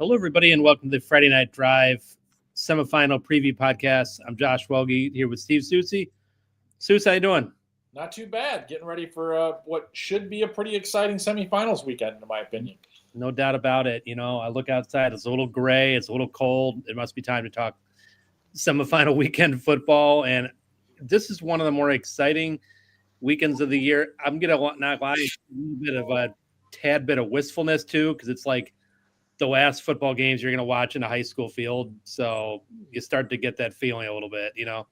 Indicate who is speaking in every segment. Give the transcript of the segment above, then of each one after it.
Speaker 1: Hello, everybody, and welcome to the Friday Night Drive semifinal preview podcast. I'm Josh Welge here with Steve Soucie. Soucie, how you doing?
Speaker 2: Not too bad. Getting ready for what should be a pretty exciting semifinals weekend, in my opinion.
Speaker 1: No doubt about it. You know, I look outside, it's a little gray, it's a little cold. It must be time to talk semifinal weekend football, and this is one of the more exciting weekends of the year. I'm going to not lie, a tad bit of wistfulness, too, because it's like the last football games you're going to watch in a high school field. So you start to get that feeling a little bit, you know?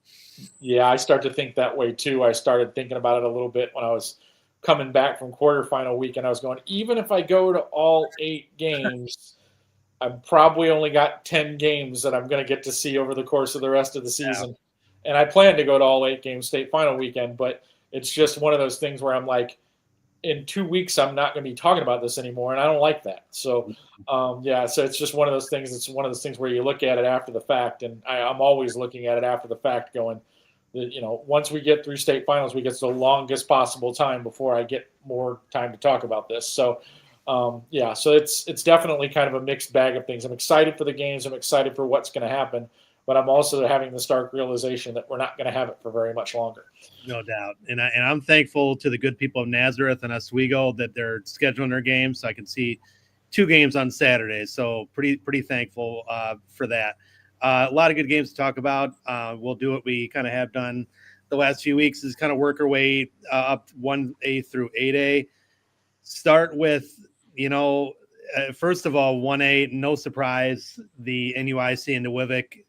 Speaker 2: Yeah, I start to think that way too. I started thinking about it a little bit when I was coming back from quarterfinal week, and I was going, even if I go to all 8 games, I've probably only got 10 games that I'm going to get to see over the course of the rest of the season. Yeah. And I plan to go to all 8 games state final weekend, but it's just one of those things where I'm like, in 2 weeks, I'm not going to be talking about this anymore, and I don't like that. So, so it's just one of those things. It's one of those things where you look at it after the fact, and I'm always looking at it after the fact going, once we get through state finals, we get to the longest possible time before I get more time to talk about this. So, so it's definitely kind of a mixed bag of things. I'm excited for the games. I'm excited for what's going to happen. But I'm also having the stark realization that we're not going to have it for very much longer.
Speaker 1: No doubt. And I'm thankful to the good people of Nazareth and Oswego that they're scheduling their games so I can see 2 games on Saturday. So pretty thankful for that. A lot of good games to talk about. We'll do what we kind of have done the last few weeks is kind of work our way up 1A through 8A. Start with, first of all, 1A, no surprise, the NUIC and the WIVIC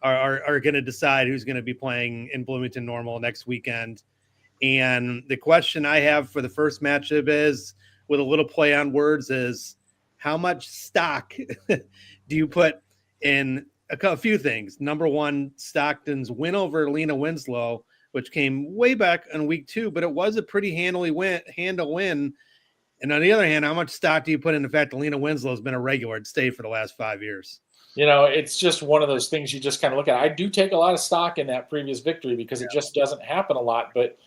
Speaker 1: are going to decide who's going to be playing in Bloomington Normal next weekend. And the question I have for the first matchup is, with a little play on words, is how much stock do you put in a few things? Number one, Stockton's win over Lena Winslow, which came way back in week 2, but it was a pretty handle win. And on the other hand, how much stock do you put in the fact that Lena Winslow has been a regular at state for the last 5 years?
Speaker 2: It's just one of those things you just kind of look at. I do take a lot of stock in that previous victory because it just doesn't happen a lot. But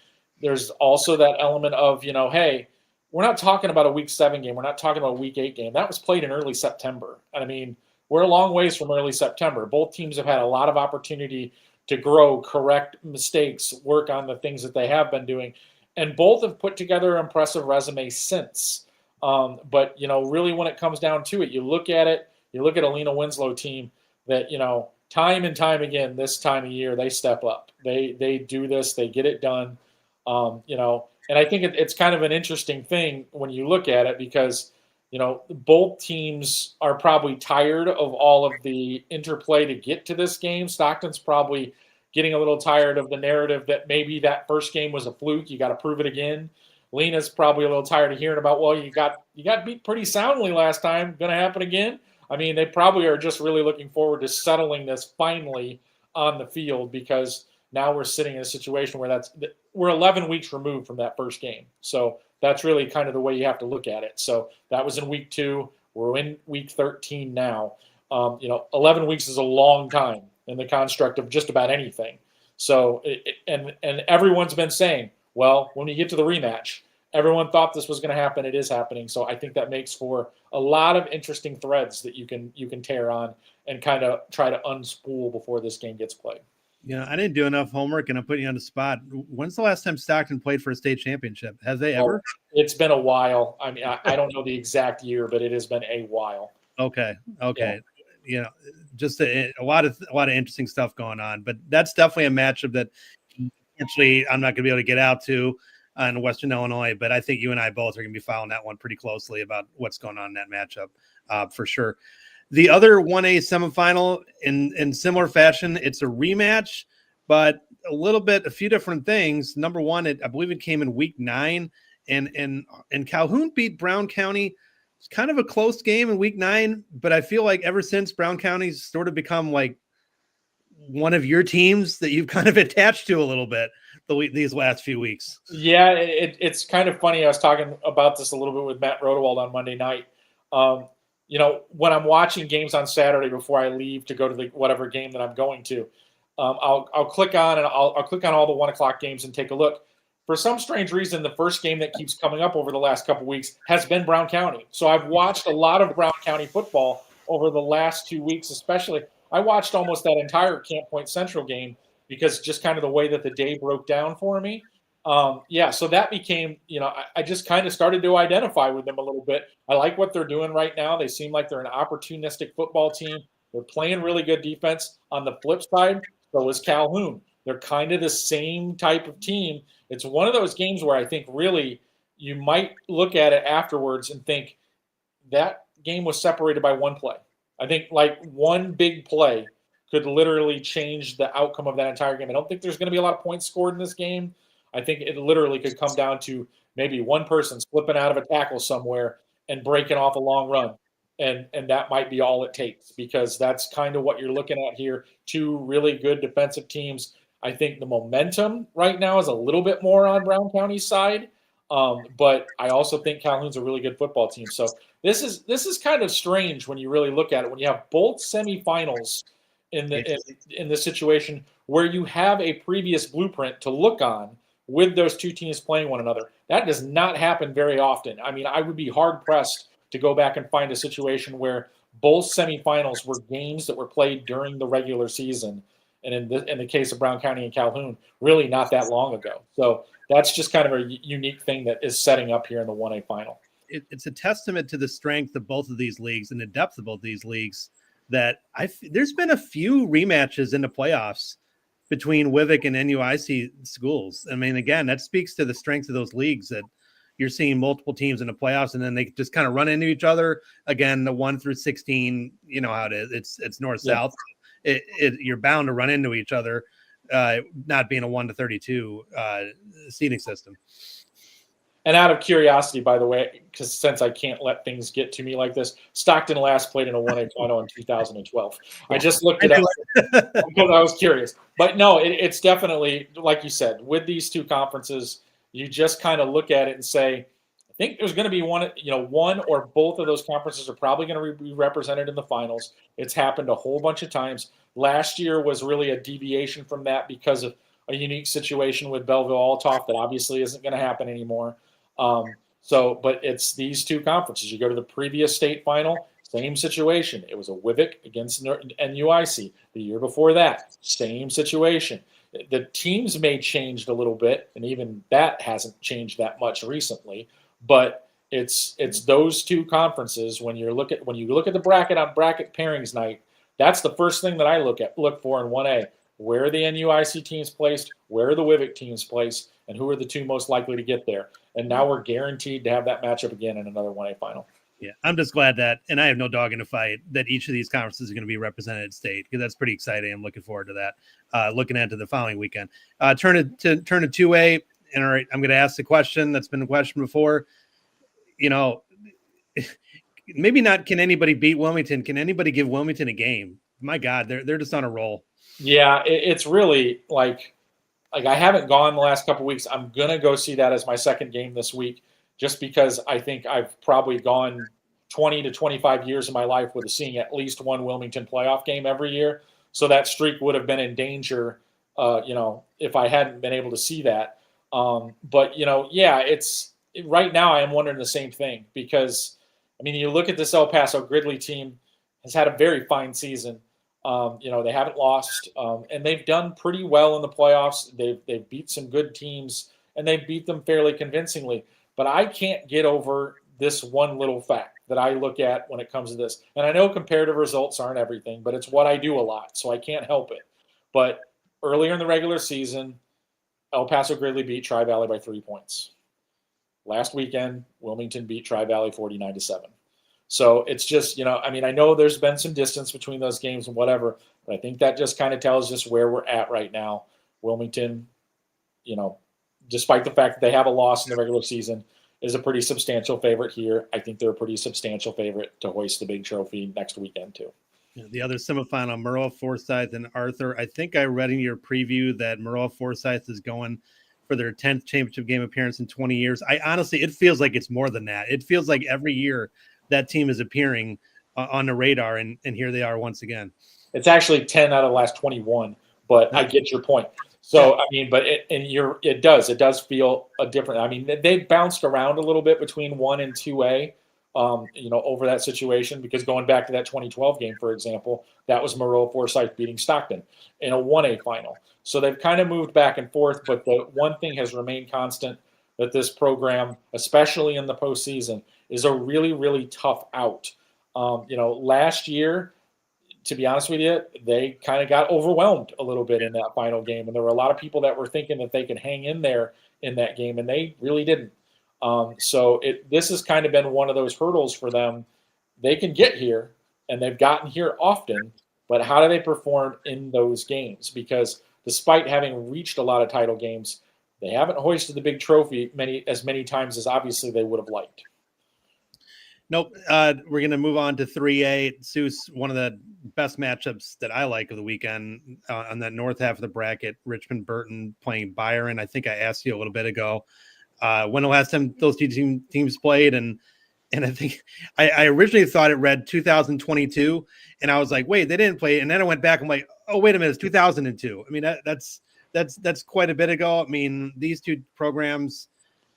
Speaker 2: there's also that element of, hey, we're not talking about a week 7 game. We're not talking about a week 8 game. That was played in early September. And I mean, we're a long ways from early September. Both teams have had a lot of opportunity to grow, correct mistakes, work on the things that they have been doing. And both have put together impressive resumes since. But really when it comes down to it, you look at a Lena Winslow team that, time and time again, this time of year, they step up. They do this. They get it done. And I think it's kind of an interesting thing when you look at it because, both teams are probably tired of all of the interplay to get to this game. Stockton's probably getting a little tired of the narrative that maybe that first game was a fluke. You got to prove it again. Lena's probably a little tired of hearing about, well, you got beat pretty soundly last time. Going to happen again? I mean, they probably are just really looking forward to settling this finally on the field because now we're sitting in a situation where we're 11 weeks removed from that first game. So that's really kind of the way you have to look at it. So that was in week 2. We're in week 13 now. 11 weeks is a long time in the construct of just about anything. So, and everyone's been saying, well, when you get to the rematch, everyone thought this was going to happen. It is happening. So I think that makes for a lot of interesting threads that you can tear on and kind of try to unspool before this game gets played.
Speaker 1: I didn't do enough homework, and I'm putting you on the spot. When's the last time Stockton played for a state championship? Has they ever?
Speaker 2: It's been a while. I mean, I don't know the exact year, but it has been a while.
Speaker 1: Okay. Yeah. Just a lot of interesting stuff going on. But that's definitely a matchup that actually I'm not going to be able to get out to in Western Illinois. But I think you and I both are going to be following that one pretty closely about what's going on in that matchup for sure. The other 1A semifinal in similar fashion, it's a rematch, but a few different things. Number one, I believe it came in week 9, and Calhoun beat Brown County. It's kind of a close game in week 9, but I feel like ever since Brown County's sort of become like one of your teams that you've kind of attached to a little bit these last few weeks.
Speaker 2: Yeah, it's kind of funny. I was talking about this a little bit with Matt Rodewald on Monday night. When I'm watching games on Saturday before I leave to go to whatever game that I'm going to, I'll click on I'll click on all the 1:00 games and take a look. For some strange reason, the first game that keeps coming up over the last couple of weeks has been Brown County. So I've watched a lot of Brown County football over the last 2 weeks, especially. I watched almost that entire Camp Point Central game because just kind of the way that the day broke down for me. So that became, I just kind of started to identify with them a little bit. I like what they're doing right now. They seem like they're an opportunistic football team. They're playing really good defense. On the flip side, so is Calhoun. They're kind of the same type of team. It's one of those games where I think really you might look at it afterwards and think that game was separated by one play. I think like one big play could literally change the outcome of that entire game. I don't think there's going to be a lot of points scored in this game. I think it literally could come down to maybe one person slipping out of a tackle somewhere and breaking off a long run. And that might be all it takes, because that's kind of what you're looking at here. Two really good defensive teams. I think the momentum right now is a little bit more on Brown County's side. But I also think Calhoun's a really good football team. So this is kind of strange when you really look at it, when you have both semifinals in this situation where you have a previous blueprint to look on with those two teams playing one another. That does not happen very often. I mean, I would be hard-pressed to go back and find a situation where both semifinals were games that were played during the regular season. And in the case of Brown County and Calhoun, really not that long ago. So that's just kind of a unique thing that is setting up here in the 1A final.
Speaker 1: It's a testament to the strength of both of these leagues and the depth of both these leagues that there's been a few rematches in the playoffs between WIVIC and NUIC schools. I mean, again, that speaks to the strength of those leagues, that you're seeing multiple teams in the playoffs and then they just kind of run into each other. Again, the 1 through 16, you know how it is. It's north-south. You're bound to run into each other, not being a 1 to 32 seeding system.
Speaker 2: And out of curiosity, by the way, because since I can't let things get to me like this, Stockton last played in a 1A final in 2012. I just looked it up because I was curious. But no, it's definitely, like you said, with these two conferences, you just kind of look at it and say, I think there's going to be one or both of those conferences are probably going to be represented in the finals. It's happened a whole bunch of times. Last year was really a deviation from that because of a unique situation with Belleville-Altoff that obviously isn't going to happen anymore. But it's these two conferences. You go to the previous state final, same situation. It was a WIVIC against NUIC. The year before that, same situation. The teams may changed a little bit, and even that hasn't changed that much recently. But it's those two conferences. When you look at the bracket on bracket pairings night, that's the first thing that I look for in 1A. Where are the NUIC teams placed? Where are the WIVIC teams placed? And who are the two most likely to get there? And now we're guaranteed to have that matchup again in another 1A final.
Speaker 1: Yeah, I'm just glad that, and I have no dog in the fight, that each of these conferences are going to be represented at state, because that's pretty exciting. I'm looking forward to that, looking into the following weekend. Turn to 2A, and all right, I'm going to ask the question that's been a question before. Maybe not can anybody beat Wilmington. Can anybody give Wilmington a game? My God, they're just on a roll.
Speaker 2: Yeah, it's really like I haven't gone the last couple of weeks. I'm going to go see that as my second game this week, just because I think I've probably gone 20 to 25 years of my life with seeing at least one Wilmington playoff game every year. So that streak would have been in danger, if I hadn't been able to see that. It's right now I am wondering the same thing, because, I mean, you look at this El Paso Gridley team has had a very fine season. They haven't lost, and they've done pretty well in the playoffs. They've beat some good teams, and they beat them fairly convincingly. But I can't get over this one little fact that I look at when it comes to this. And I know comparative results aren't everything, but it's what I do a lot, so I can't help it. But earlier in the regular season, El Paso Gridley beat Tri-Valley by 3 points. Last weekend, Wilmington beat Tri-Valley 49-7. So it's just, I know there's been some distance between those games and whatever, but I think that just kind of tells us where we're at right now. Wilmington, despite the fact that they have a loss in the regular season, is a pretty substantial favorite here. I think they're a pretty substantial favorite to hoist the big trophy next weekend too.
Speaker 1: The other semifinal, Merle, Forsyth, and Arthur. I think I read in your preview that Merle Forsyth is going for their 10th championship game appearance in 20 years. It feels like it's more than that. It feels like every year that team is appearing on the radar, and here they are once again.
Speaker 2: It's actually 10 out of the last 21, but I get your point. So, it does feel a different. I mean, they've bounced around a little bit between 1 and 2A. over that situation, because going back to that 2012 game, for example, that was Maroa Forsyth beating Stockton in a 1A final. So they've kind of moved back and forth, but the one thing has remained constant, that this program, especially in the postseason, is a really, really tough out. Last year, to be honest with you, they kind of got overwhelmed a little bit in that final game. And there were a lot of people that were thinking that they could hang in there in that game, and they really didn't. This has kind of been one of those hurdles for them. They can get here, and they've gotten here often, but how do they perform in those games? Because despite having reached a lot of title games, they haven't hoisted the big trophy as many times as obviously they would have liked.
Speaker 1: Nope. We're going to move on to 3A. Souce, one of the best matchups that I like of the weekend on that north half of the bracket. Richmond Burton playing Byron. I think I asked you a little bit ago when the last time those two teams played, and I think I originally thought it read 2022, and I was like, wait, they didn't play. And then I went back. I'm like, oh, wait a minute, it's 2002. I mean, that's quite a bit ago. I mean, these two programs,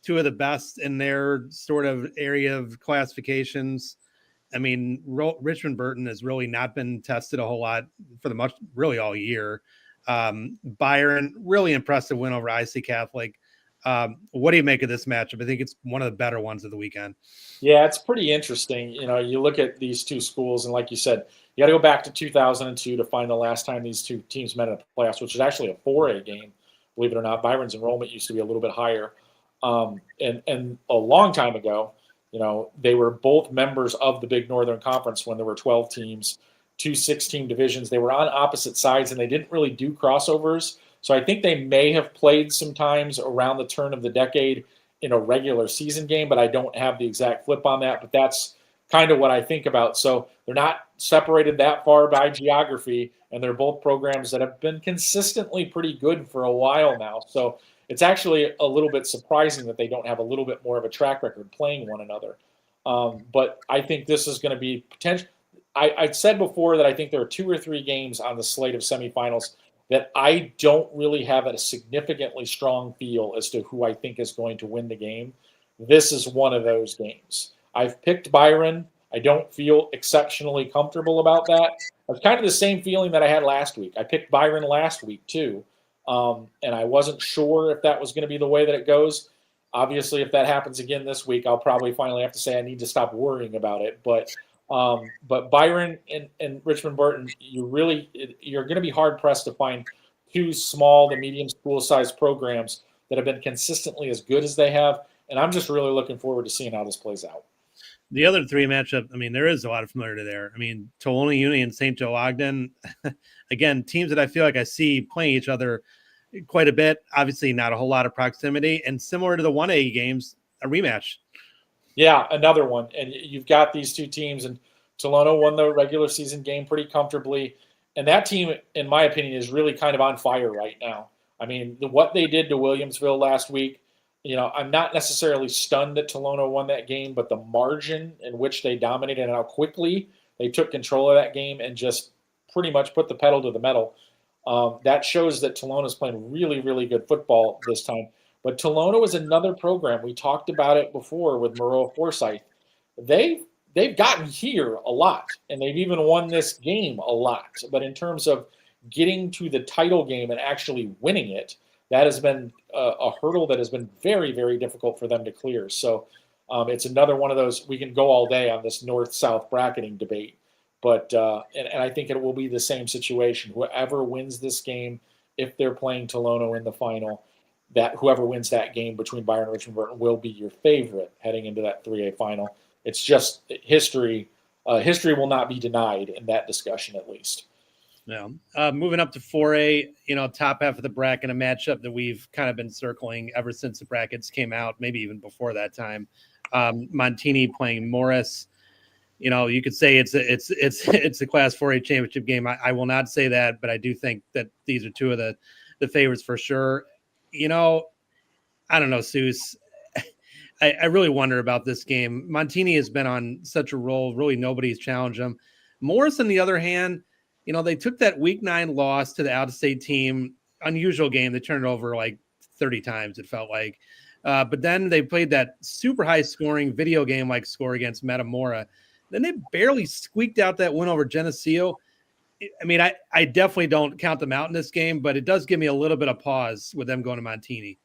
Speaker 1: two of the best in their sort of area of classifications. I mean, Richmond Burton has really not been tested a whole lot really all year. Byron, really impressive win over IHSA Catholic. What do you make of this matchup? I think it's one of the better ones of the weekend.
Speaker 2: Yeah, it's pretty interesting. You look at these two schools, and like you said, you got to go back to 2002 to find the last time these two teams met in the playoffs, which is actually a 4A game, believe it or not. Byron's enrollment used to be a little bit higher. And a long time ago, they were both members of the Big Northern Conference when there were 12 teams, 2 6-team divisions. They were on opposite sides, and they didn't really do crossovers. So I think they may have played sometimes around the turn of the decade in a regular season game, but I don't have the exact flip on that. But that's kind of what I think about. So they're not separated that far by geography, and they're both programs that have been consistently pretty good for a while now. So it's actually a little bit surprising that they don't have a little bit more of a track record playing one another. But I think this is going to be potential. I said before that I think there are 2 or 3 games on the slate of semifinals that I don't really have a significantly strong feel as to who I think is going to win the game. This is one of those games. I've picked Byron. I don't feel exceptionally comfortable about that. It's kind of the same feeling that I had last week. I picked Byron last week too, and I wasn't sure if that was going to be the way that it goes. Obviously, if that happens again this week, I'll probably finally have to say I need to stop worrying about it. But Byron and Richmond Burton, you're going to be hard pressed to find 2 small to medium school sized programs that have been consistently as good as they have. And I'm just really looking forward to seeing how this plays out.
Speaker 1: The other 3 matchup, I mean, there is a lot of familiarity there. I mean, Tolona Union, St. Joe Ogden, again, teams that I feel like I see playing each other quite a bit. Obviously, not a whole lot of proximity, and similar to the 1A games, a rematch.
Speaker 2: Yeah, another one. And you've got these 2 teams, and Tolona won the regular season game pretty comfortably. And that team, in my opinion, is really kind of on fire right now. I mean, what they did to Williamsville last week, I'm not necessarily stunned that Tolona won that game, but the margin in which they dominated and how quickly they took control of that game and just pretty much put the pedal to the metal, that shows that Tolona is playing really, really good football this time. But Tolona was another program. We talked about it before with Maroa Forsyth. They've gotten here a lot, and they've even won this game a lot. But in terms of getting to the title game and actually winning it, that has been a hurdle that has been very, very difficult for them to clear. So it's another one of those. We can go all day on this north-south bracketing debate, but and I think it will be the same situation. Whoever wins this game, if they're playing Tolona in the final, that whoever wins that game between Byron and Richmond Burton will be your favorite heading into that 3A final. It's just history. History will not be denied in that discussion, at least.
Speaker 1: Yeah. Moving up to 4A, top half of the bracket, a matchup that we've kind of been circling ever since the brackets came out, maybe even before that time. Montini playing Morris. You could say it's a Class 4A championship game. I will not say that, but I do think that these are 2 of the favorites for sure. I don't know, Souce. I really wonder about this game. Montini has been on such a roll. Really, nobody's challenged him. Morris, on the other hand, they took that week 9 loss to the out-of-state team. Unusual game. They turned it over like 30 times, it felt like. But then they played that super high scoring video game like score against Metamora. Then they barely squeaked out that win over Geneseo. I mean, I definitely don't count them out in this game, but it does give me a little bit of pause with them going to Montini.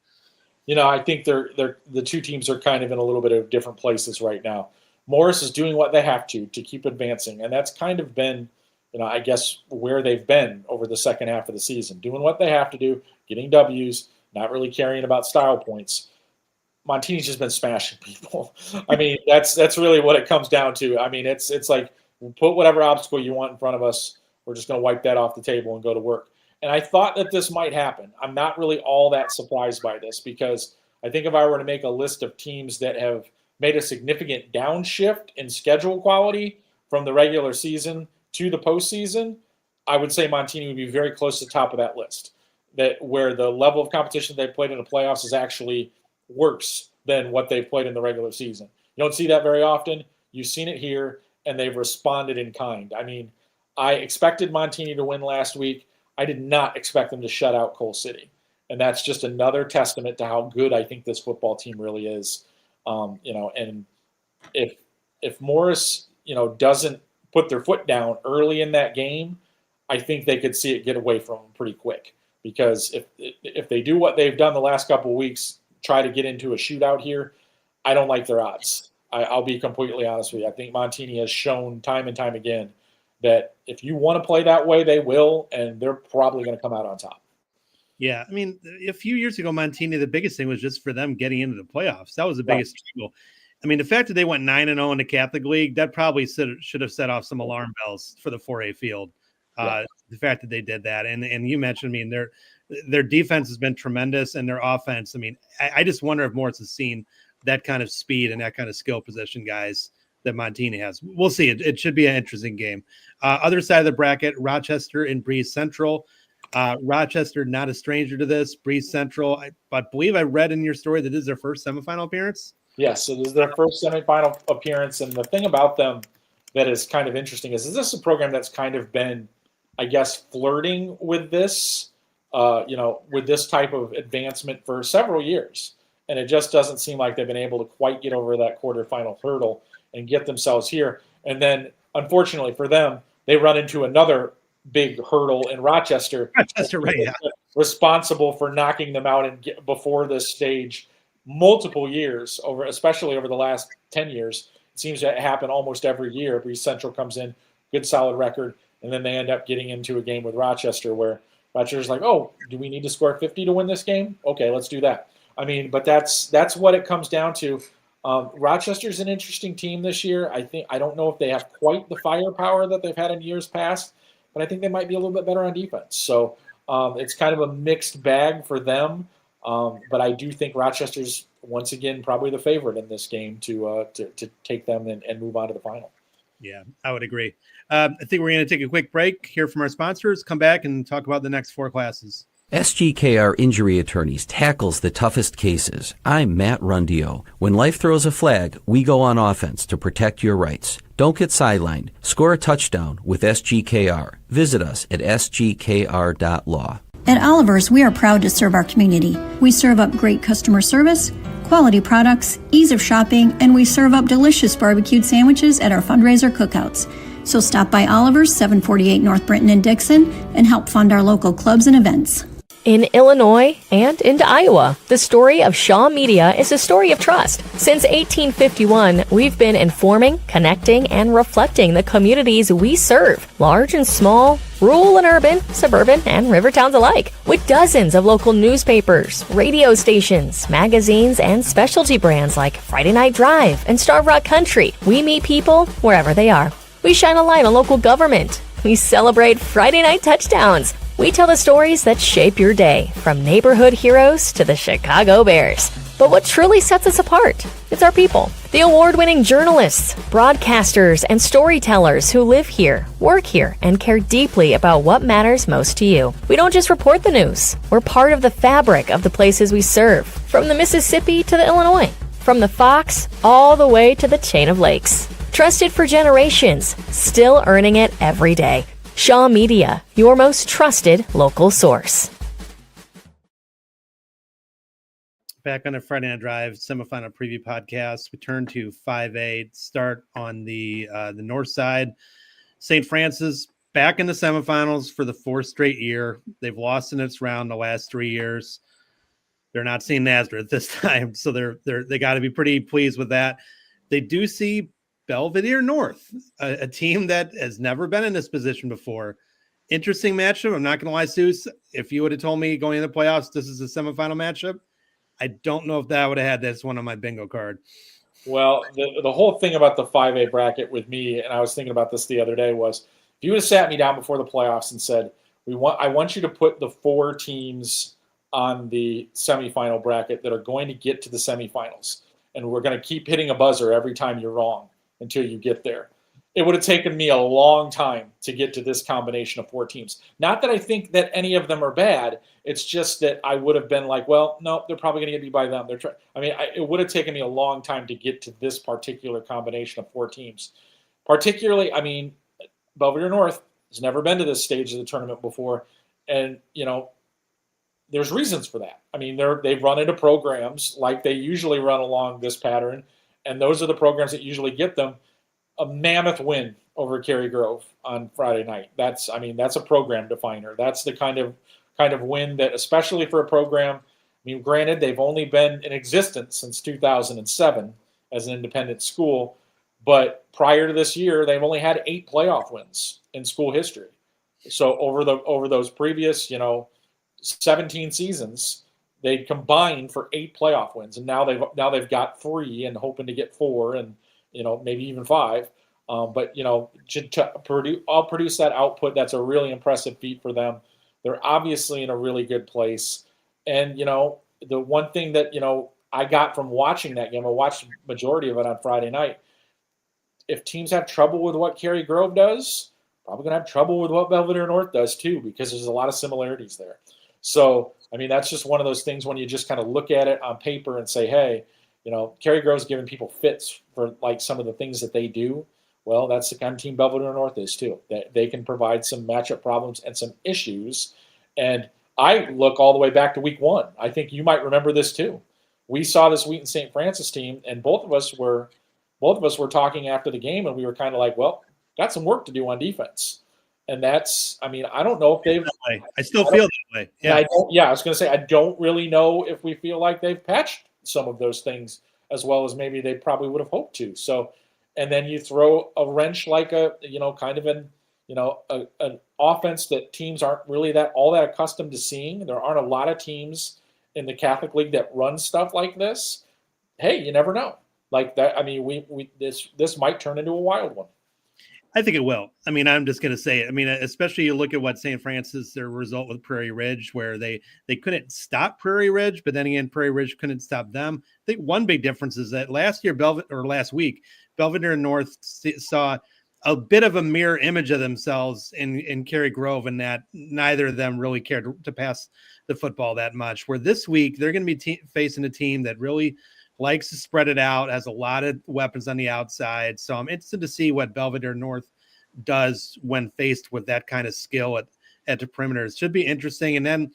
Speaker 2: I think the two teams are kind of in a little bit of different places right now. Morris is doing what they have to keep advancing, and that's kind of been, I guess, where they've been over the second half of the season, doing what they have to do, getting W's, not really caring about style points. Montini's just been smashing people. I mean, that's really what it comes down to. I mean, it's like, put whatever obstacle you want in front of us. We're just going to wipe that off the table and go to work. And I thought that this might happen. I'm not really all that surprised by this, because I think if I were to make a list of teams that have made a significant downshift in schedule quality from the regular season to the postseason, I would say Montini would be very close to the top of that list. That where the level of competition they played in the playoffs is actually worse than what they've played in the regular season. You don't see that very often. You've seen it here, and they've responded in kind. I mean, I expected Montini to win last week. I did not expect them to shut out Coal City. And that's just another testament to how good I think this football team really is. And if Morris, doesn't put their foot down early in that game, I think they could see it get away from them pretty quick. Because if they do what they've done the last couple of weeks, try to get into a shootout here, I don't like their odds. I'll be completely honest with you. I think Montini has shown time and time again that if you want to play that way, they will, and they're probably going to come out on top.
Speaker 1: Yeah, I mean, a few years ago, Montini, the biggest thing was just for them getting into the playoffs. That was the biggest struggle. I mean, the fact that they went 9-0 in the Catholic League, that probably should have set off some alarm bells for the 4A field. The fact that they did that, and you mentioned, I mean, their defense has been tremendous, and their offense. I mean, I just wonder if Morris has seen that kind of speed and that kind of skill position guys that Montini has. We'll see. It should be an interesting game. Other side of the bracket, Rochester and Breeze Central. Rochester, not a stranger to this. Breeze Central, I believe I read in your story that this is their first semifinal appearance.
Speaker 2: Yes, it is their first semifinal appearance. And the thing about them that is kind of interesting is this a program that's kind of been, I guess, flirting with this, with this type of advancement for several years. And it just doesn't seem like they've been able to quite get over that quarterfinal hurdle and get themselves here. And then, unfortunately for them, they run into another big hurdle in Rochester.
Speaker 1: Right, yeah.
Speaker 2: Responsible for knocking them out before this stage multiple years, especially over the last 10 years. It seems to happen almost every year. Breeze Central comes in, good solid record, and then they end up getting into a game with Rochester where Rochester's like, oh, do we need to score 50 to win this game? Okay, let's do that. I mean, but that's what it comes down to. Rochester's an interesting team this year. I don't know if they have quite the firepower that they've had in years past, but I think they might be a little bit better on defense. So it's kind of a mixed bag for them. But I do think Rochester's once again probably the favorite in this game to take them and move on to the final.
Speaker 1: Yeah, I would agree. I think we're going to take a quick break, hear from our sponsors, come back and talk about the next four classes.
Speaker 3: SGKR Injury Attorneys tackles the toughest cases. I'm Matt Rundio. When life throws a flag, we go on offense to protect your rights. Don't get sidelined. Score a touchdown with SGKR. Visit us at sgkr.law.
Speaker 4: At Oliver's, we are proud to serve our community. We serve up great customer service, quality products, ease of shopping, and we serve up delicious barbecued sandwiches at our fundraiser cookouts. So stop by Oliver's, 748 North Brenton and Dixon, and help fund our local clubs and events.
Speaker 5: In Illinois and into Iowa, the story of Shaw Media is a story of trust. Since 1851, we've been informing, connecting, and reflecting the communities we serve, large and small, rural and urban, suburban, and river towns alike. With dozens of local newspapers, radio stations, magazines, and specialty brands like Friday Night Drive and Starve Rock Country, we meet people wherever they are. We shine a light on local government. We celebrate Friday night touchdowns. We tell the stories that shape your day, from neighborhood heroes to the Chicago Bears. But what truly sets us apart? It's our people. The award-winning journalists, broadcasters, and storytellers who live here, work here, and care deeply about what matters most to you. We don't just report the news. We're part of the fabric of the places we serve, from the Mississippi to the Illinois, from the Fox all the way to the chain of lakes. Trusted for generations, still earning it every day. Shaw Media, your most trusted local source.
Speaker 1: back on the Friday Night Drive semifinal preview podcast. We turn to 5A, start on the north side. St. Francis back in the semifinals for the fourth straight year. They've lost in its round the last 3 years. They're not seeing Nazareth this time, so they got to be pretty pleased with that. They do see Belvedere North, a team that has never been in this position before. Interesting matchup. I'm not going to lie, Souce. If you would have told me going into the playoffs this is a semifinal matchup, I don't know if that would have had this one on my bingo card.
Speaker 2: Well, the whole thing about the 5A bracket with me, and I was thinking about this the other day, was if you would have sat me down before the playoffs and said, I want you to put the 4 teams on the semifinal bracket that are going to get to the semifinals, and we're going to keep hitting a buzzer every time you're wrong until you get there. It would have taken me a long time to get to this combination of 4 teams. Not that I think that any of them are bad. It's just that I would have been like, well, no, they're probably going to get beat by them. It would have taken me a long time to get to this particular combination of 4 teams. Particularly, Belvedere North has never been to this stage of the tournament before. And, there's reasons for that. They've run into programs like they usually run along this pattern. And those are the programs that usually get them a mammoth win over Cary Grove on Friday night. That's a program definer. That's the kind of win that, especially for a program, granted, they've only been in existence since 2007 as an independent school, but prior to this year, they've only had 8 playoff wins in school history. So over those previous, 17 seasons, they combined for 8 playoff wins, and now they've got 3 and hoping to get 4 and maybe even 5. But I'll produce that output. That's a really impressive feat for them. They're obviously in a really good place. And, the one thing that, I got from watching that game, I watched the majority of it on Friday night. If teams have trouble with what Cary Grove does, probably going to have trouble with what Belvedere North does too, because there's a lot of similarities there. So, that's just one of those things when you just kind of look at it on paper and say, hey, Cary Grove's giving people fits for like some of the things that they do. Well, that's the kind of team Belvedere North is too. That they can provide some matchup problems and some issues. And I look all the way back to week 1. I think you might remember this too. We saw this Wheaton St. Francis team, and both of us were talking after the game, and we were kind of like, well, got some work to do on defense. And that's, I don't know if they've.
Speaker 1: I still feel that way. Yeah.
Speaker 2: I was going to say, I don't really know if we feel like they've patched some of those things as well as maybe they probably would have hoped to. So, and then you throw a wrench like an offense that teams aren't really all that accustomed to seeing. There aren't a lot of teams in the Catholic League that run stuff like this. Hey, you never know. Like that. This might turn into a wild one.
Speaker 1: I think it will. I'm just going to say it. Especially you look at what St. Francis, their result with Prairie Ridge, where they couldn't stop Prairie Ridge, but then again, Prairie Ridge couldn't stop them. I think one big difference is that last week, Belvedere North saw a bit of a mirror image of themselves in Cary Grove, and that neither of them really cared to pass the football that much. Where this week, they're going to be facing a team that really likes to spread it out, has a lot of weapons on the outside. So I'm interested to see what Belvedere North does when faced with that kind of skill at the perimeter. It should be interesting. And then,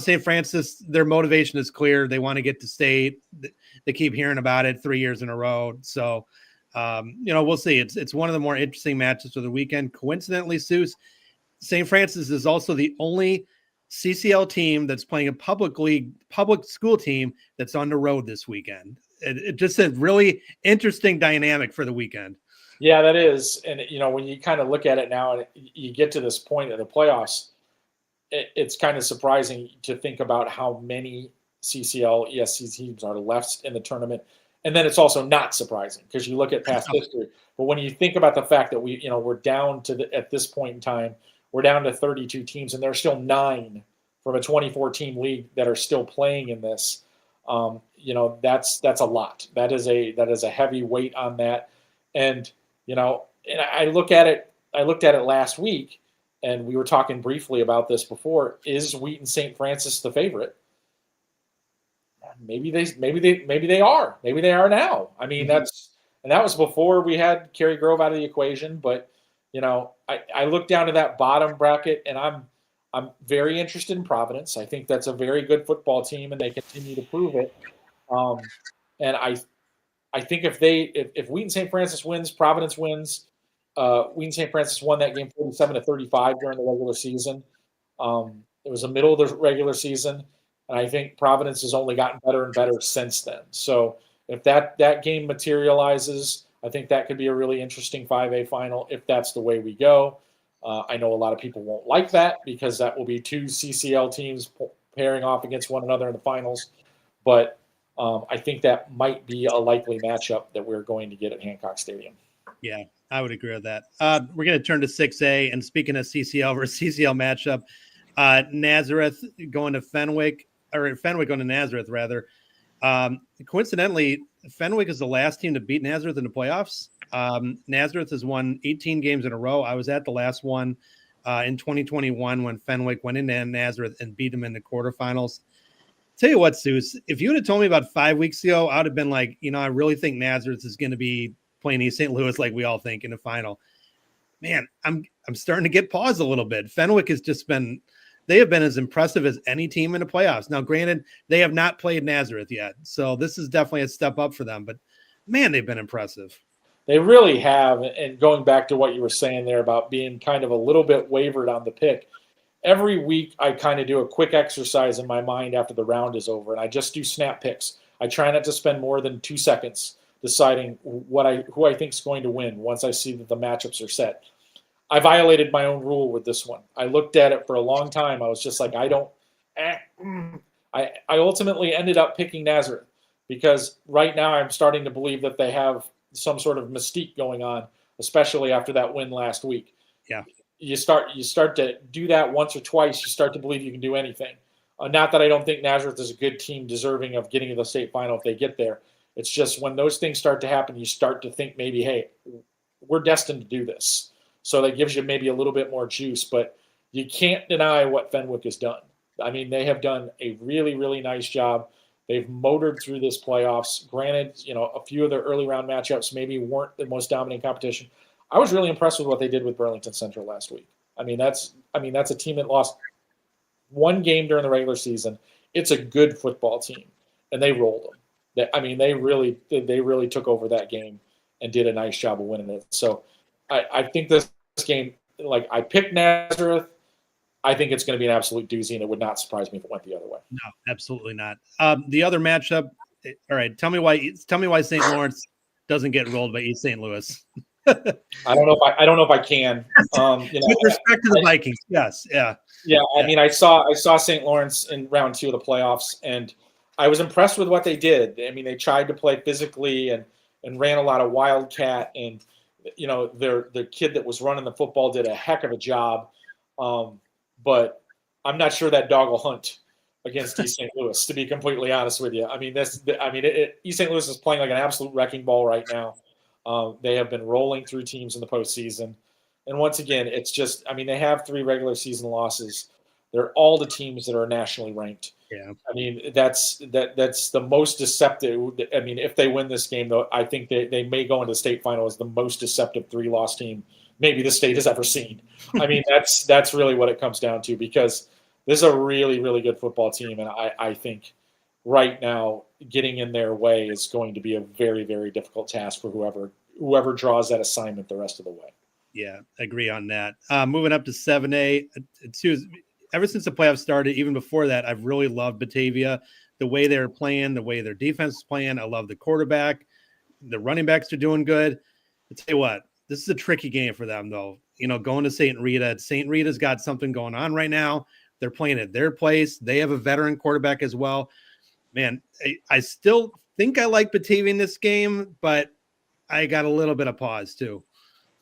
Speaker 1: St. Francis, their motivation is clear. They want to get to state. They keep hearing about it 3 years in a row. So, we'll see. It's one of the more interesting matches of the weekend. Coincidentally, Souce, St. Francis is also the only CCL team that's playing a public school team that's on the road this weekend. It just a really interesting dynamic for the weekend.
Speaker 2: Yeah, that is. And, when you kind of look at it now and you get to this point of the playoffs, it's kind of surprising to think about how many CCL ESC teams are left in the tournament. And then it's also not surprising because you look at past history. But when you think about the fact that we're down to at this point in time, we're down to 32 teams, and there are still 9 from a 24-team league that are still playing in this. That's a lot. That is a heavy weight on that. And and I look at it. I looked at it last week, and we were talking briefly about this before. Is Wheaton St. Francis the favorite? Maybe they are. Maybe they are now. That was before we had Cary Grove out of the equation. But I look down to that bottom bracket, and I'm very interested in Providence. I think that's a very good football team, and they continue to prove it. And I think if Wheaton St. Francis wins, Providence wins. Wheaton St. Francis won that game 47-35 during the regular season. It was the middle of the regular season, and I think Providence has only gotten better and better since then. So if that game materializes, I think that could be a really interesting 5A final if that's the way we go. I know a lot of people won't like that because that will be two CCL teams pairing off against one another in the finals. But I think that might be a likely matchup that we're going to get at Hancock Stadium.
Speaker 1: Yeah, I would agree with that. We're going to turn to 6A. And speaking of CCL versus CCL matchup, Nazareth going to Fenwick, or Fenwick going to Nazareth, rather. Coincidentally, Fenwick is the last team to beat Nazareth in the playoffs. Nazareth has won 18 games in a row. I was at the last one in 2021 when Fenwick went into Nazareth and beat them in the quarterfinals. Tell you what, Souce, if you would have told me about 5 weeks ago, I would have been like, I really think Nazareth is going to be playing East St. Louis like we all think in the final. Man, I'm starting to get paused a little bit. Fenwick has just been – they have been as impressive as any team in the playoffs. Now, granted, they have not played Nazareth yet, so this is definitely a step up for them. But, man, they've been impressive.
Speaker 2: They really have. And going back to what you were saying there about being kind of a little bit wavered on the pick, every week I kind of do a quick exercise in my mind after the round is over, and I just do snap picks. I try not to spend more than 2 seconds deciding who I think is going to win once I see that the matchups are set. I violated my own rule with this one. I looked at it for a long time. I was just like, I ultimately ended up picking Nazareth because right now I'm starting to believe that they have some sort of mystique going on, especially after that win last week.
Speaker 1: Yeah.
Speaker 2: You start to do that once or twice, you start to believe you can do anything. Not that I don't think Nazareth is a good team deserving of getting to the state final if they get there. It's just when those things start to happen, you start to think maybe, hey, we're destined to do this. So that gives you maybe a little bit more juice, but you can't deny what Fenwick has done. I mean, they have done a really, really nice job. They've motored through this playoffs. Granted, a few of their early round matchups maybe weren't the most dominant competition. I was really impressed with what they did with Burlington Central last week. That's a team that lost one game during the regular season. It's a good football team, and they rolled them. They really took over that game and did a nice job of winning it. So I think this game, I picked Nazareth. I think it's going to be an absolute doozy, and it would not surprise me if it went the other way.
Speaker 1: No, absolutely not. The other matchup. All right, tell me why St. Lawrence doesn't get rolled by East St. Louis.
Speaker 2: I don't know if I can.
Speaker 1: With respect to the Vikings, yes, yeah.
Speaker 2: I mean, I saw St. Lawrence in round 2 of the playoffs, and I was impressed with what they did. I mean, they tried to play physically and ran a lot of wildcat, and the kid that was running the football did a heck of a job. But I'm not sure that dog will hunt against East St. Louis, to be completely honest with you. I mean, East St. Louis is playing like an absolute wrecking ball right now. They have been rolling through teams in the postseason. And once again, it's just, they have 3 regular season losses. They're all the teams that are nationally ranked.
Speaker 1: Yeah.
Speaker 2: I mean, that's the most deceptive. I mean, if they win this game, though, I think they may go into the state final as the most deceptive 3-loss team maybe the state has ever seen. I mean, that's really what it comes down to, because this is a really, really good football team. And I think right now getting in their way is going to be a very, very difficult task for whoever draws that assignment the rest of the way.
Speaker 1: Yeah, agree on that. Moving up to 7A, ever since the playoffs started, even before that, I've really loved Batavia, the way they're playing, the way their defense is playing. I love the quarterback. The running backs are doing good. I'll tell you what, this is a tricky game for them, though. Going to St. Rita. St. Rita's got something going on right now. They're playing at their place. They have a veteran quarterback as well. Man, I still think I like Batavia in this game, but I got a little bit of pause too.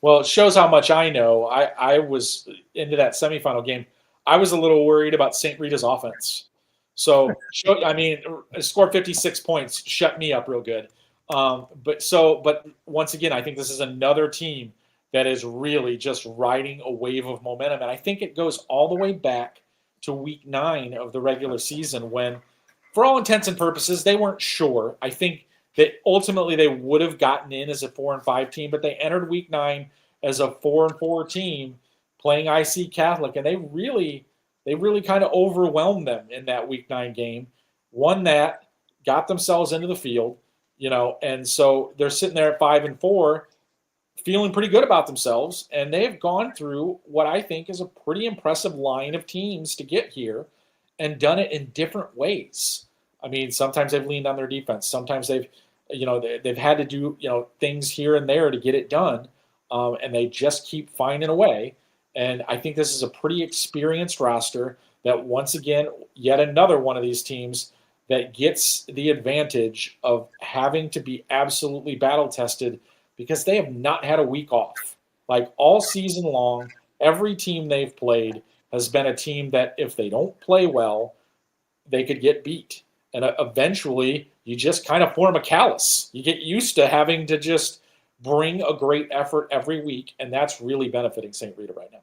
Speaker 2: Well, it shows how much I know. I was into that semifinal game. I was a little worried about St. Rita's offense. So, scored 56 points, shut me up real good. But once again, I think this is another team that is really just riding a wave of momentum. And I think it goes all the way back to week 9 of the regular season when, for all intents and purposes, they weren't sure. I think that ultimately they would have gotten in as a 4-5 team, but they entered week 9 as a 4-4 team playing IC Catholic, and they really kind of overwhelmed them in that week 9 game. Won that, got themselves into the field, and so they're sitting there at 5-4, feeling pretty good about themselves, and they've gone through what I think is a pretty impressive line of teams to get here and done it in different ways. I mean, sometimes they've leaned on their defense. Sometimes they've had to do, things here and there to get it done. And they just keep finding a way. And I think this is a pretty experienced roster that, once again, yet another one of these teams that gets the advantage of having to be absolutely battle tested because they have not had a week off. Like, all season long, every team they've played has been a team that if they don't play well, they could get beat. And eventually you just kind of form a callus. You get used to having to just bring a great effort every week, and that's really benefiting St. Rita right now.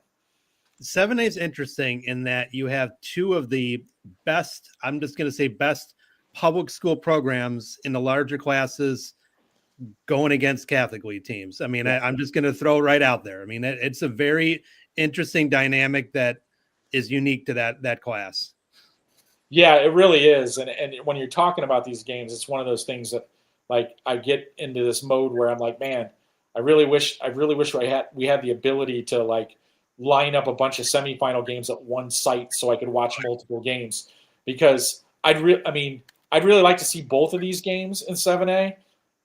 Speaker 1: 7A is interesting in that you have two of the best, I'm just going to say best public school programs in the larger classes going against Catholic League teams. I mean, I'm just going to throw it right out there. I mean, it's a very interesting dynamic that is unique to that class. Yeah,
Speaker 2: it really is. And when you're talking about these games, it's one of those things that, like, I get into this mode where I'm like, man, I really wish we had the ability to, like, line up a bunch of semifinal games at one site so I could watch multiple games, because I'd really like to see both of these games in 7A.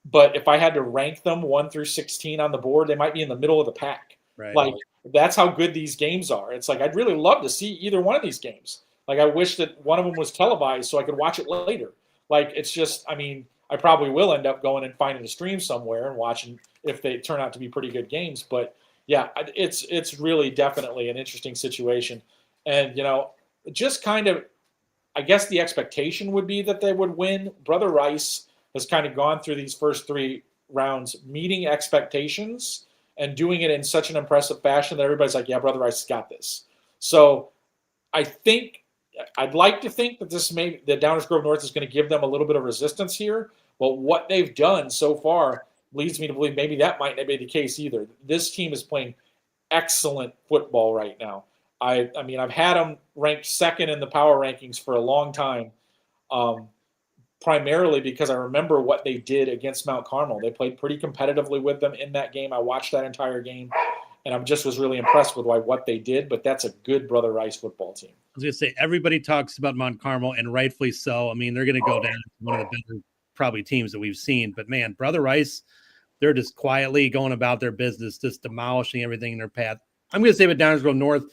Speaker 2: But if I had to rank them 1 through 16 on the board, they might be in the middle of the pack.
Speaker 1: Right.
Speaker 2: Like, that's how good these games are. It's like, I'd really love to see either one of these games. Like, I wish that one of them was televised so I could watch it later. Like, it's just, I mean, I probably will end up going and finding a stream somewhere and watching if they turn out to be pretty good games. But yeah, it's really definitely an interesting situation. And, just kind of, I guess the expectation would be that they would win. Brother Rice has kind of gone through these first 3 rounds meeting expectations and doing it in such an impressive fashion that everybody's like, yeah, Brother Rice has got this. So I'd like to think that that Downers Grove North is going to give them a little bit of resistance here. But what they've done so far leads me to believe maybe that might not be the case either. This team is playing excellent football right now. I mean, I've had them ranked second in the power rankings for a long time, primarily because I remember what they did against Mount Carmel. They played pretty competitively with them in that game. I watched that entire game, and I just was really impressed with what they did. But that's a good Brother Rice football team.
Speaker 1: I was going to say, everybody talks about Mount Carmel, and rightfully so. I mean, they're going to go down to one of the better probably teams that we've seen. But, man, Brother Rice, they're just quietly going about their business, just demolishing everything in their path. I'm going to say with Downers Grove North,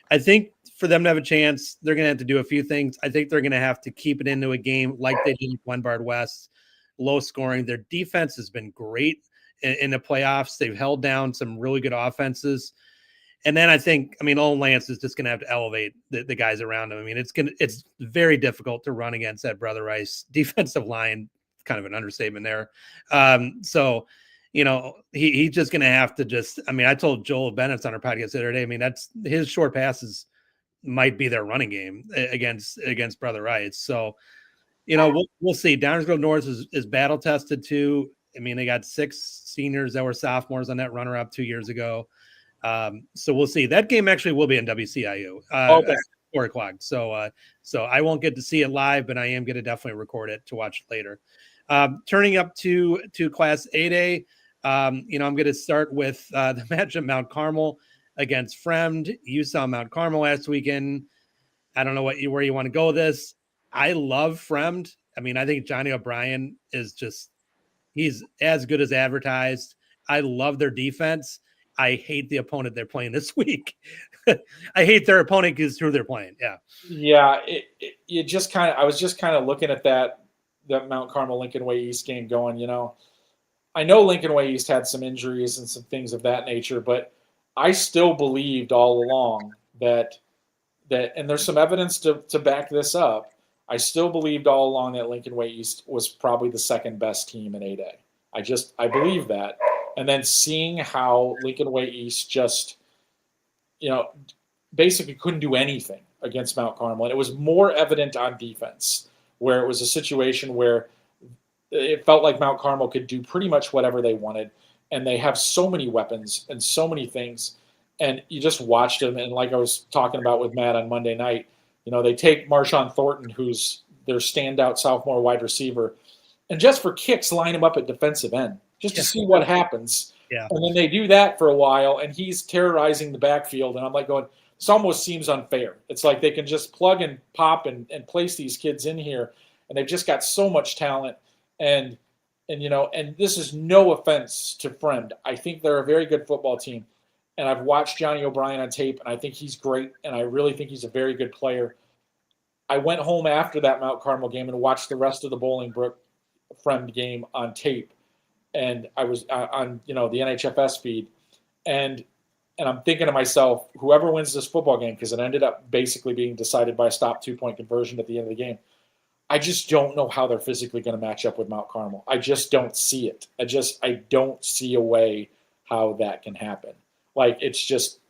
Speaker 1: I think for them to have a chance, they're going to have to do a few things. I think they're going to have to keep it into a game like they did with Glenbard West, low scoring. Their defense has been great in the playoffs. They've held down some really good offenses. And then Olin Lance is just going to have to elevate the guys around him. I mean, it's very difficult to run against that Brother Rice defensive line. Kind of an understatement there. So, he's just going to have to I told Joel Bennett on our podcast the other day, I mean, that's his short passes might be their running game against Brother Rice. So, we'll see. Downers Grove North is battle tested too. I mean, they got 6 seniors that were sophomores on that runner up 2 years ago. So we'll see. That game actually will be in WCIU at 4:00. So I won't get to see it live, but I am going to definitely record it to watch it later. Turning up to Class 8A, I'm going to start with the matchup Mount Carmel against Fremd. You saw Mount Carmel last weekend. I don't know where you want to go with this. I love Fremd. I mean, I think Johnny O'Brien he's as good as advertised. I love their defense. I hate the opponent they're playing this week. I hate their opponent because who they're playing. Yeah.
Speaker 2: Yeah. I was just kind of looking at that Mount Carmel Lincoln Way East game going, I know Lincoln Way East had some injuries and some things of that nature, but I still believed all along that, and there's some evidence to back this up. I still believed all along that Lincoln Way East was probably the second best team in 8A. I believe that. And then seeing how Lincoln Way East just, basically couldn't do anything against Mount Carmel. And it was more evident on defense, where it was a situation where it felt like Mount Carmel could do pretty much whatever they wanted. And they have so many weapons and so many things. And you just watched them. And like I was talking about with Matt on Monday night, they take Marshawn Thornton, who's their standout sophomore wide receiver, and just for kicks, line him up at defensive end just to see what happens.
Speaker 1: Yeah.
Speaker 2: And then they do that for a while, and he's terrorizing the backfield. And I'm like going, this almost seems unfair. It's like they can just plug and pop and place these kids in here, and they've just got so much talent. And this is no offense to Friend. I think they're a very good football team. And I've watched Johnny O'Brien on tape, and I think he's great, and I really think he's a very good player. I went home after that Mount Carmel game and watched the rest of the Bolingbrook Friend game on tape, and I was on the NHFS feed, and I'm thinking to myself, whoever wins this football game, because it ended up basically being decided by a stop 2-point conversion at the end of the game, I just don't know how they're physically going to match up with Mount Carmel. I just don't see it. I don't see a way how that can happen. Like it's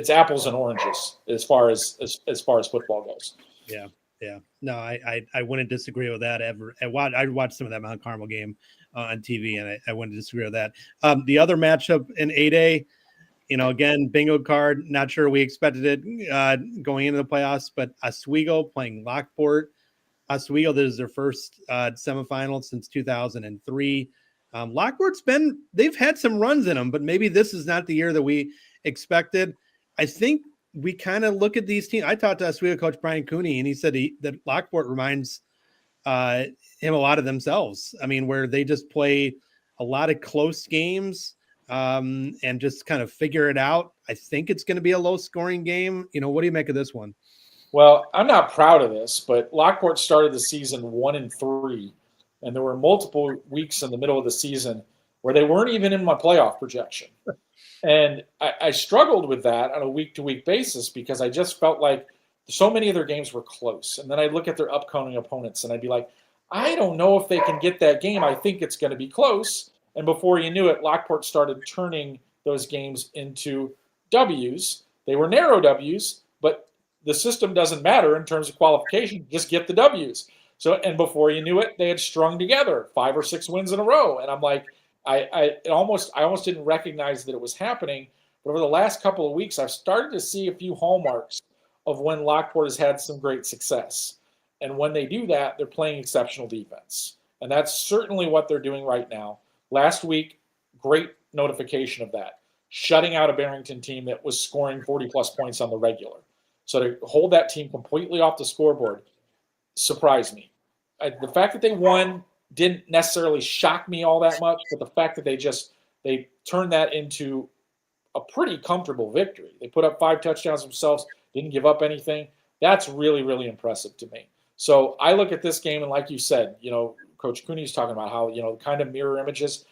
Speaker 2: apples and oranges as far as football goes.
Speaker 1: Yeah. No, I wouldn't disagree with that ever. I watched some of that Mount Carmel game on TV, and I wouldn't disagree with that. The other matchup in 8A, again, bingo card. Not sure we expected it going into the playoffs, but Oswego playing Lockport. Oswego, this is their first semifinal since 2003. Lockport's they've had some runs in them, but maybe this is not the year that we expected. I think we kind of look at these teams. I talked to Oswego coach Brian Cooney, and he said that Lockport reminds him a lot of themselves. I mean, where they just play a lot of close games and just kind of figure it out. I think it's going to be a low-scoring game. What do you make of this one?
Speaker 2: Well, I'm not proud of this, but Lockport started the season 1-3, and there were multiple weeks in the middle of the season where they weren't even in my playoff projection. And I struggled with that on a week-to-week basis because I just felt like so many of their games were close. And then I'd look at their upcoming opponents, and I'd be like, I don't know if they can get that game. I think it's going to be close. And before you knew it, Lockport started turning those games into W's. They were narrow W's, but the system doesn't matter in terms of qualification. Just get the W's. So, and before you knew it, they had strung together 5 or 6 wins in a row. And I'm like, I almost didn't recognize that it was happening. But over the last couple of weeks, I've started to see a few hallmarks of when Lockport has had some great success. And when they do that, they're playing exceptional defense. And that's certainly what they're doing right now. Last week, great notification of that. Shutting out a Barrington team that was scoring 40-plus points on the regular. So to hold that team completely off the scoreboard surprised me. The fact that they won didn't necessarily shock me all that much, but the fact that they turned that into a pretty comfortable victory. They put up 5 touchdowns themselves, didn't give up anything. That's really, really impressive to me. So I look at this game, and like you said, Coach Cooney's talking about how, kind of mirror images.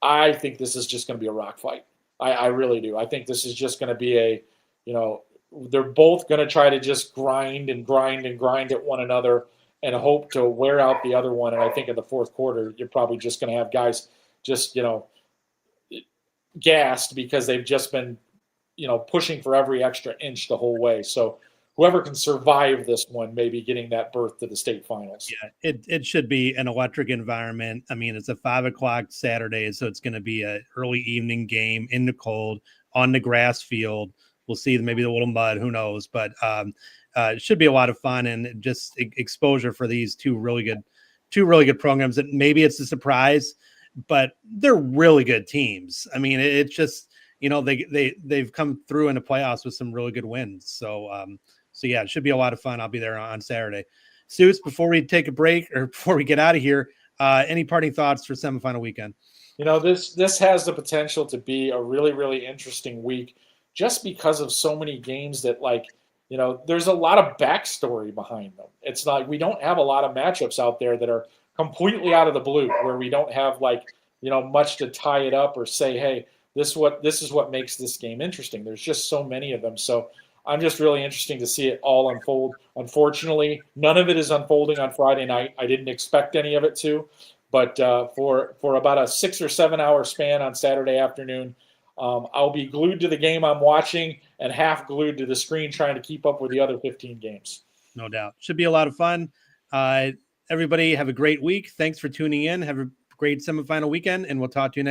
Speaker 2: I think this is just going to be a rock fight. I really do. I think this is just going to be they're both going to try to just grind at one another and hope to wear out the other one. And I think in the fourth quarter, you're probably just going to have guys just, gassed because they've just been, pushing for every extra inch the whole way. So whoever can survive this one may be getting that berth to the state finals.
Speaker 1: Yeah, it should be an electric environment. I mean, it's a 5:00 Saturday, so it's going to be an early evening game in the cold on the grass field. We'll see maybe a little mud, who knows, but it should be a lot of fun and just exposure for these two really good programs. That maybe it's a surprise, but they're really good teams. I mean, it's just, they've come through in the playoffs with some really good wins. So yeah, it should be a lot of fun. I'll be there on Saturday. Soucie, before we take a break or before we get out of here, any parting thoughts for semifinal weekend?
Speaker 2: This has the potential to be a really, really interesting week just because of so many games that there's a lot of backstory behind them. It's like we don't have a lot of matchups out there that are completely out of the blue where we don't have much to tie it up or say, hey, this is what makes this game interesting. There's just so many of them. So I'm just really interesting to see it all unfold. Unfortunately, none of it is unfolding on Friday night. I didn't expect any of it to, but for about a 6 or 7 hour span on Saturday afternoon, I'll be glued to the game I'm watching and half glued to the screen trying to keep up with the other 15 games.
Speaker 1: No doubt. Should be a lot of fun. Everybody have a great week. Thanks for tuning in. Have a great semifinal weekend, and we'll talk to you next